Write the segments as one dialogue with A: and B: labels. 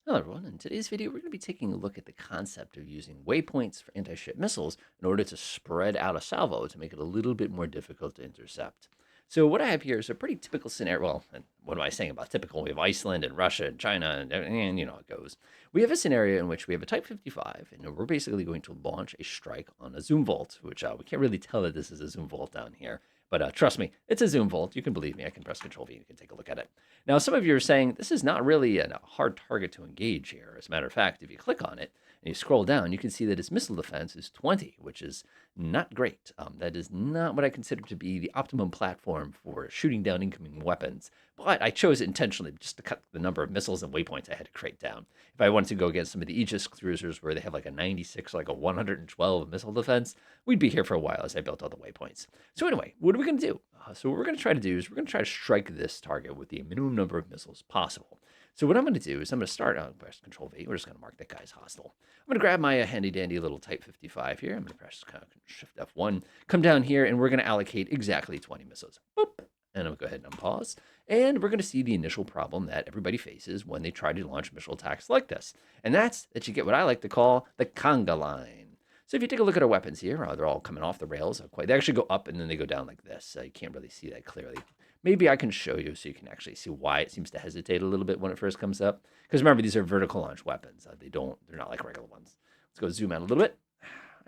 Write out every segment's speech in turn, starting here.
A: Hello everyone, in today's video we're going to be taking a look at the concept of using waypoints for anti-ship missiles in order to spread out a salvo to make it a little bit more difficult to intercept. So what I have here is a pretty typical scenario. Well, and what am I saying about typical? We have Iceland and Russia and China and you know how it goes. We have a scenario in which we have a Type 55 and we're basically going to launch a strike on a zoom vault, which we can't really tell that this is a zoom vault down here. But trust me, it's a zoom vault. You can believe me. I can press Control V and you can take a look at it. Now, some of you are saying this is not really a hard target to engage here. As a matter of fact, if you click on it and you scroll down, you can see that its missile defense is 20, which is not great. That is not what I consider to be the optimum platform for shooting down incoming weapons. But I chose it intentionally just to cut the number of missiles and waypoints I had to create down. If I wanted to go against some of the Aegis cruisers where they have like a 96, like a 112 missile defense, we'd be here for a while as I built all the waypoints. So anyway, what are we going to do? So what we're going to try to do is we're going to try to strike this target with the minimum number of missiles possible. So what I'm going to do is I'm going to start out, press Control V. We're just going to mark that guy's hostile. I'm going to grab my handy dandy little Type 55 here. I'm going to press Shift F1, come down here, and we're going to allocate exactly 20 missiles. Boop. And I'll go ahead and unpause. And we're going to see the initial problem that everybody faces when they try to launch missile attacks like this. And that's that you get what I like to call the conga line. So if you take a look at our weapons here, they're all coming off the rails. They actually go up and then they go down like this. You can't really see that clearly. Maybe I can show you so you can actually see why it seems to hesitate a little bit when it first comes up. Because remember, these are vertical launch weapons. They're not like regular ones. Let's go zoom out a little bit.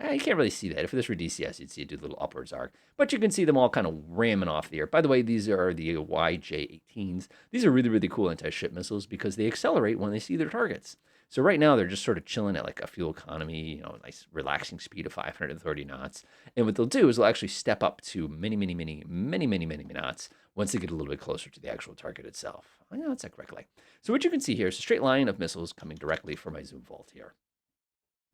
A: You can't really see that. If this were DCS, you'd see it do a little upwards arc. But you can see them all kind of ramming off the air. By the way, these are the YJ-18s. These are really, really cool anti-ship missiles because they accelerate when they see their targets. So right now, they're just sort of chilling at like a fuel economy, a nice relaxing speed of 530 knots. And what they'll do is they'll actually step up to many knots once they get a little bit closer to the actual target itself. I know that's correctly. So what you can see here is a straight line of missiles coming directly from my zoom vault here.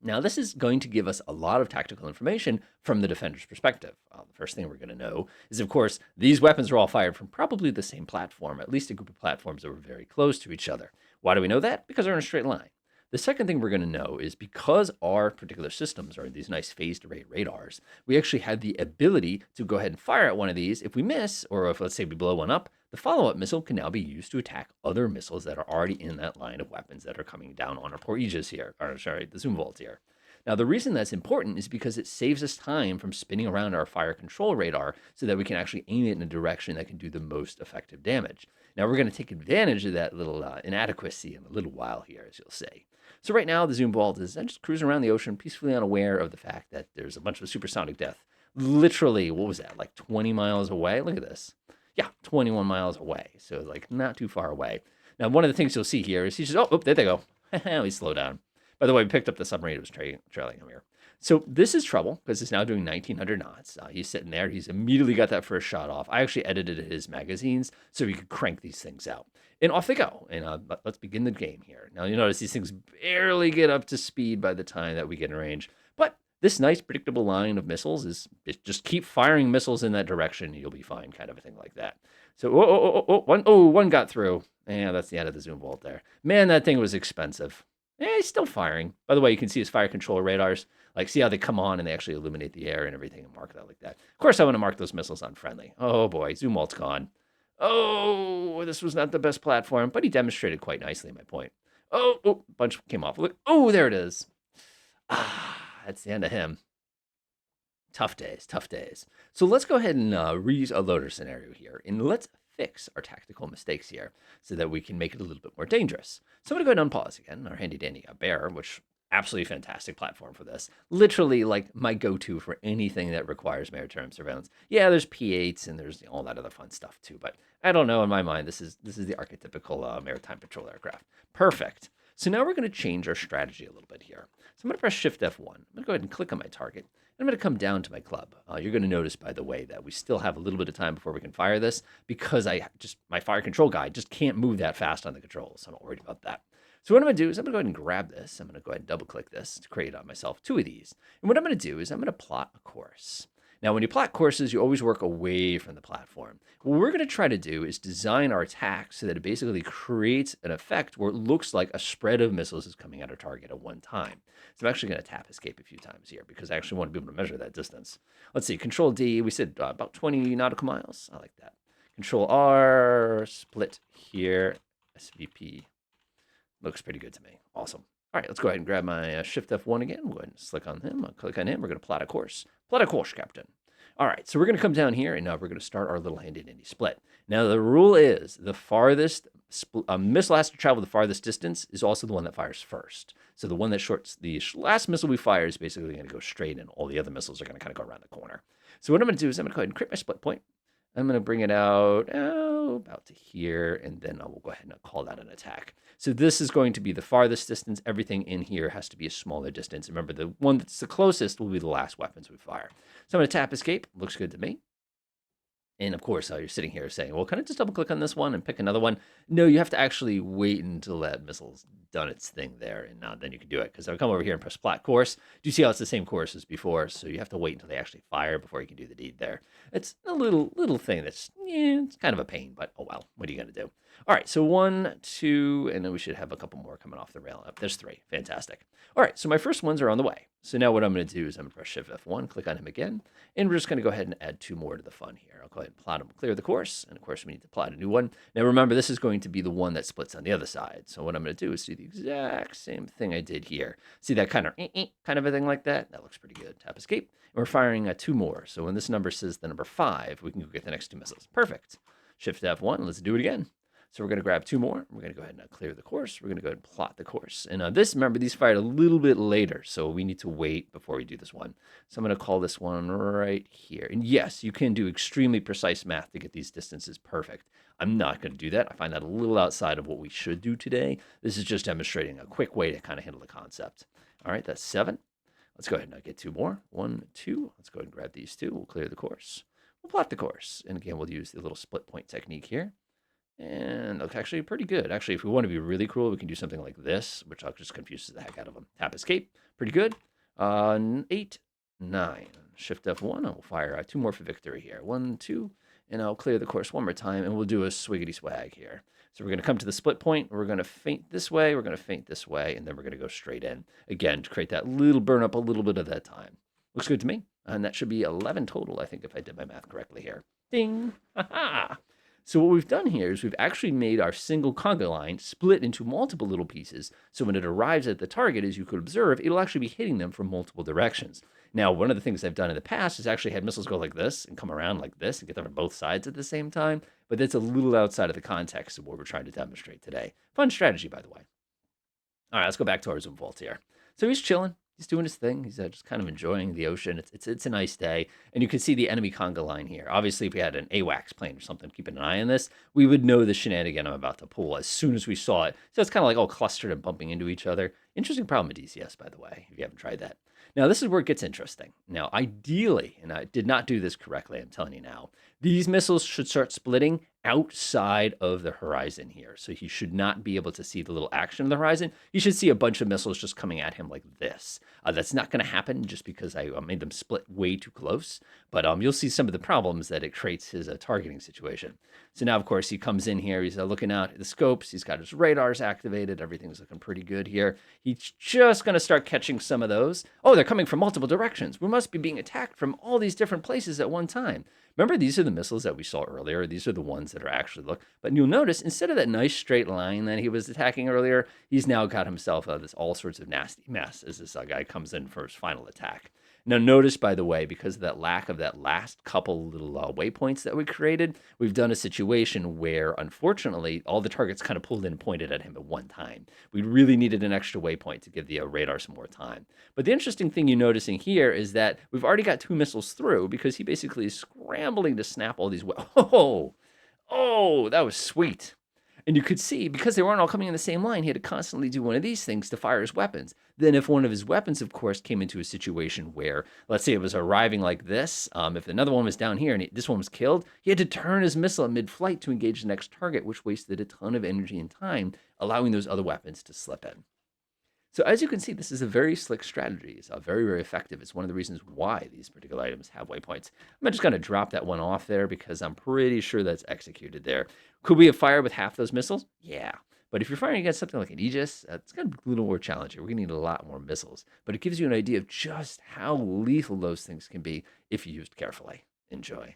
A: Now, this is going to give us a lot of tactical information from the defender's perspective. The first thing we're going to know is, of course, these weapons are all fired from probably the same platform, at least a group of platforms that were very close to each other. Why do we know that? Because they're in a straight line. The second thing we're going to know is because our particular systems are these nice phased array radars, we actually have the ability to go ahead and fire at one of these. If we miss, or if let's say we blow one up, the follow-up missile can now be used to attack other missiles that are already in that line of weapons that are coming down on our poor Aegis here, or sorry, the zoom vault here. Now, the reason that's important is because it saves us time from spinning around our fire control radar so that we can actually aim it in a direction that can do the most effective damage. Now, we're going to take advantage of that little inadequacy in a little while here, as you'll see. So right now, the zoom vault is just cruising around the ocean, peacefully unaware of the fact that there's a bunch of supersonic death. Literally, what was that, like 20 miles away? Look at this. Yeah, 21 miles away. So like not too far away. Now, one of the things you'll see here is he's just, oh, there they go. We slow down. By the way, we picked up the submarine. It was trailing him here. So this is trouble because it's now doing 1900 knots. He's sitting there. He's immediately got that first shot off. I actually edited his magazines so he could crank these things out. And off they go. And let's begin the game here. Now, you notice these things barely get up to speed by the time that we get in range. But this nice, predictable line of missiles is just keep firing missiles in that direction. And you'll be fine, kind of a thing like that. So, one got through. Yeah, that's the end of the zoom vault there. Man, that thing was expensive. He's still firing. By the way, you can see his fire control radars. Like, see how they come on and they actually illuminate the air and everything and mark that like that. Of course, I want to mark those missiles unfriendly. Oh, boy. Zoom vault's gone. Oh, this was not the best platform, but he demonstrated quite nicely my point. Oh, bunch came off. Look. Oh, there it is. That's the end of him. Tough days, tough days. So let's go ahead and reload our scenario here. And let's fix our tactical mistakes here so that we can make it a little bit more dangerous. So I'm going to go ahead and unpause again. Our handy dandy bear, which absolutely fantastic platform for this. Literally like my go-to for anything that requires maritime surveillance. Yeah, there's P8s and there's all that other fun stuff too. But I don't know, in my mind, this is the archetypical maritime patrol aircraft. Perfect. So now we're going to change our strategy a little bit here. So I'm going to press Shift F1. I'm going to go ahead and click on my target. I'm going to come down to my club. You're going to notice, by the way, that we still have a little bit of time before we can fire this because my fire control guy just can't move that fast on the controls. So I'm not worried about that. So what I'm going to do is I'm going to go ahead and grab this. I'm going to go ahead and double click this to create on myself two of these. And what I'm going to do is I'm going to plot a course. Now, when you plot courses, you always work away from the platform. What we're going to try to do is design our attack so that it basically creates an effect where it looks like a spread of missiles is coming at our target at one time. So I'm actually going to tap escape a few times here because I actually want to be able to measure that distance. Let's see, Control D, we said about 20 nautical miles. I like that. Control R, split here, SVP. Looks pretty good to me. Awesome. All right, let's go ahead and grab my Shift F1 again. We'll go ahead and click on him. I'll click on him. We're going to plot a course. Plot a course, Captain. All right, so we're going to come down here, and now we're going to start our little handy-dandy split. Now, the rule is the farthest missile has to travel the farthest distance is also the one that fires first. So the one that shorts the last missile we fire is basically going to go straight, and all the other missiles are going to kind of go around the corner. So what I'm going to do is I'm going to go ahead and create my split point. I'm going to bring it out about to here, and then I will go ahead and call that an attack. So this is going to be the farthest distance. Everything in here has to be a smaller distance. Remember, the one that's the closest will be the last weapons we fire. So I'm going to tap escape. Looks good to me. And of course, you're sitting here saying, well, can I just double click on this one and pick another one? No, you have to actually wait until that missile's done its thing there, and then you can do it. Because I'll come over here and press plot course. Do you see how it's the same course as before? So you have to wait until they actually fire before you can do the deed there. It's a little thing that's, it's kind of a pain, but oh well, what are you going to do? All right, so 1, 2, and then we should have a couple more coming off the rail. There's 3. Fantastic. All right, so my first ones are on the way. So now what I'm going to do is I'm going to press Shift F1, click on him again, and we're just going to go ahead and add 2 more to the fun here. I'll go ahead and plot them, clear the course, and of course we need to plot a new one. Now remember, this is going to be the one that splits on the other side. So what I'm going to do is do the exact same thing I did here. See that kind of a thing like that? That looks pretty good. Tap escape, and we're firing 2 more. So when this number says the number 5, we can go get the next 2 missiles. Perfect. Shift F1, let's do it again. So we're going to grab 2 more. We're going to go ahead and clear the course. We're going to go ahead and plot the course. And this, remember, these fired a little bit later, so we need to wait before we do this one. So I'm going to call this one right here. And yes, you can do extremely precise math to get these distances perfect. I'm not going to do that. I find that a little outside of what we should do today. This is just demonstrating a quick way to kind of handle the concept. All right, that's 7. Let's go ahead and get 2 more. 1, 2. Let's go ahead and grab these 2. We'll clear the course. We'll plot the course. And again, we'll use the little split point technique here. And looks actually pretty good. Actually, if we want to be really cruel, we can do something like this, which just confuses the heck out of them. Tap escape. Pretty good. 8, 9. Shift F1. And we'll fire 2 more for victory here. 1, 2. And I'll clear the course one more time, and we'll do a swiggity swag here. So we're going to come to the split point. We're going to feint this way. We're going to feint this way, and then we're going to go straight in. Again, to create that little burn up a little bit of that time. Looks good to me. And that should be 11 total, I think, if I did my math correctly here. Ding! Ha-ha! So what we've done here is we've actually made our single conga line split into multiple little pieces. So when it arrives at the target, as you could observe, it'll actually be hitting them from multiple directions. Now, one of the things I've done in the past is actually had missiles go like this and come around like this and get them on both sides at the same time. But that's a little outside of the context of what we're trying to demonstrate today. Fun strategy, by the way. All right, let's go back to our zoom vault here. So he's chilling. He's doing his thing. He's just kind of enjoying the ocean. It's a nice day. And you can see the enemy conga line here. Obviously, if we had an AWACS plane or something keeping an eye on this, we would know the shenanigan I'm about to pull as soon as we saw it. So it's kind of like all clustered and bumping into each other. Interesting problem with DCS, by the way, if you haven't tried that. Now, this is where it gets interesting. Now, ideally, and I did not do this correctly, I'm telling you now, these missiles should start splitting outside of the horizon here. So he should not be able to see the little action of the horizon. You should see a bunch of missiles just coming at him like this. That's not going to happen just because I made them split way too close. But you'll see some of the problems that it creates his targeting situation. So now, of course, he comes in here. He's looking out at the scopes. He's got his radars activated. Everything's looking pretty good here. He's just going to start catching some of those. Oh, they're coming from multiple directions. We must be being attacked from all these different places at one time. Remember, these are the missiles that we saw earlier. These are the ones that are actually but you'll notice instead of that nice straight line that he was attacking earlier, he's now got himself this all sorts of nasty mess as this guy comes in for his final attack. Now, notice, by the way, because of that lack of that last couple little waypoints that we created, we've done a situation where, unfortunately, all the targets kind of pulled in and pointed at him at one time. We really needed an extra waypoint to give the radar some more time. But the interesting thing you're noticing here is that we've already got 2 missiles through because he basically is scrambling to snap all these. Oh, that was sweet. And you could see, because they weren't all coming in the same line, he had to constantly do one of these things to fire his weapons. Then if one of his weapons, of course, came into a situation where, let's say it was arriving like this, if another one was down here and this one was killed, he had to turn his missile mid-flight to engage the next target, which wasted a ton of energy and time, allowing those other weapons to slip in. So as you can see, this is a very slick strategy. It's very, very effective. It's one of the reasons why these particular items have waypoints. I'm just going to drop that one off there because I'm pretty sure that's executed there. Could we have fired with half those missiles? Yeah. But if you're firing against something like an Aegis, it's going to be a little more challenging. We're going to need a lot more missiles. But it gives you an idea of just how lethal those things can be if used carefully. Enjoy.